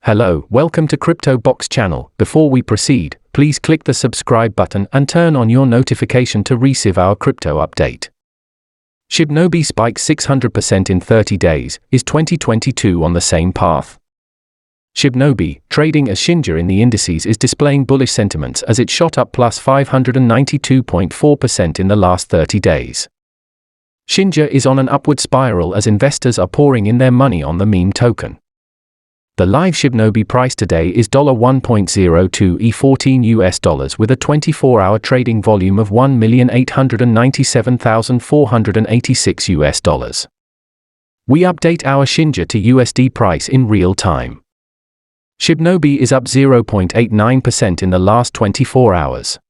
Hello, welcome to Crypto Box channel. Before we proceed, please click the subscribe button and turn on your notification to receive our crypto update. Shibnobi spikes 600% in 30 days. Is 2022 on the same path? Shibnobi, trading as Shinja in the indices, is displaying bullish sentiments as it shot up plus 592.4% in the last 30 days. Shinja is on an upward spiral as investors are pouring in their money on the meme token. The live Shibnobi price today is $1.02E14 with a 24-hour trading volume of $1,897,486. We update our Shinja to USD price in real time. Shibnobi is up 0.89% in the last 24 hours.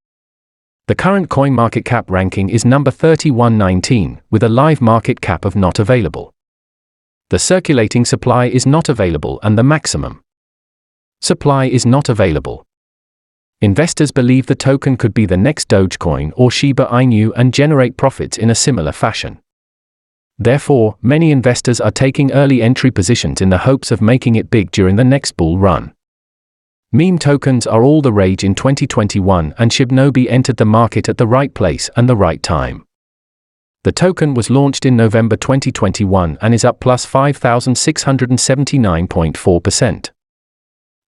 The current CoinMarketCap ranking is number 3119, with a live market cap of not available. The circulating supply is not available and the maximum supply is not available. Investors believe the token could be the next Dogecoin or Shiba Inu and generate profits in a similar fashion. Therefore, many investors are taking early entry positions in the hopes of making it big during the next bull run. Meme tokens are all the rage in 2021 and Shibnobi entered the market at the right place and the right time. The token was launched in November 2021 and is up plus 5,679.4%.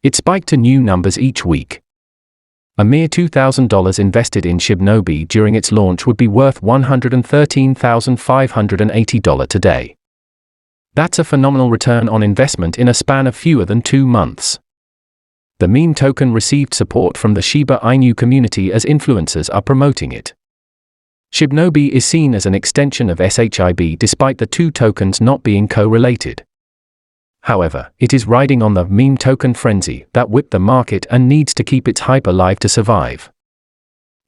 It spiked to new numbers each week. A mere $2,000 invested in Shibnobi during its launch would be worth $113,580 today. That's a phenomenal return on investment in a span of fewer than 2 months. The meme token received support from the Shiba Inu community as influencers are promoting it. Shibnobi is seen as an extension of SHIB despite the two tokens not being co-related. However, it is riding on the meme token frenzy that whipped the market and needs to keep its hype alive to survive.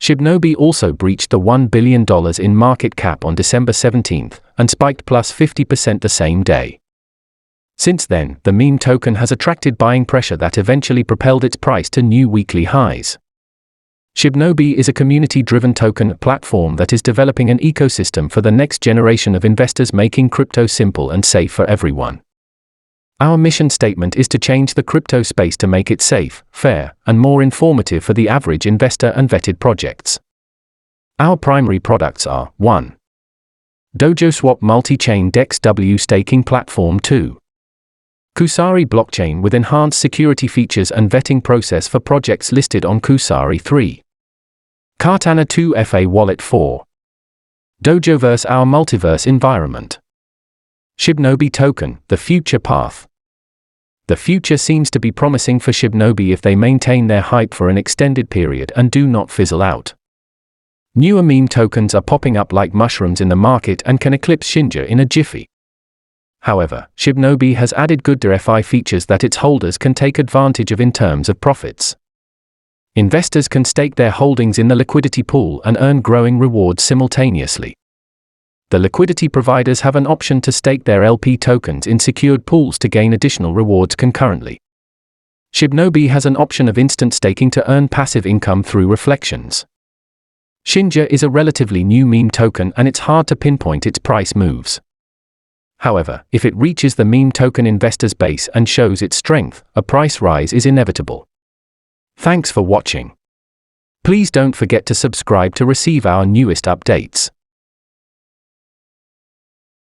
Shibnobi also breached the $1 billion in market cap on December 17 and spiked plus 50% the same day. Since then, the meme token has attracted buying pressure that eventually propelled its price to new weekly highs. Shibnobi is a community-driven token platform that is developing an ecosystem for the next generation of investors, making crypto simple and safe for everyone. Our mission statement is to change the crypto space to make it safe, fair, and more informative for the average investor and vetted projects. Our primary products are 1. DojoSwap multi-chain DEX W staking platform. 2. Kusari blockchain with enhanced security features and vetting process for projects listed on Kusari. 3. Cardano 2FA wallet. 4. Dojoverse, our multiverse environment. Shibnobi token, the future path. The future seems to be promising for Shibnobi if they maintain their hype for an extended period and do not fizzle out. Newer meme tokens are popping up like mushrooms in the market and can eclipse Shinja in a jiffy. However, Shibnobi has added good DeFi features that its holders can take advantage of in terms of profits. Investors can stake their holdings in the liquidity pool and earn growing rewards simultaneously. The liquidity providers have an option to stake their LP tokens in secured pools to gain additional rewards concurrently. Shibnobi has an option of instant staking to earn passive income through reflections. Shinja is a relatively new meme token and it's hard to pinpoint its price moves. However, if it reaches the meme token investors base and shows its strength, a price rise is inevitable. Thanks for watching. Please don't forget to subscribe to receive our newest updates.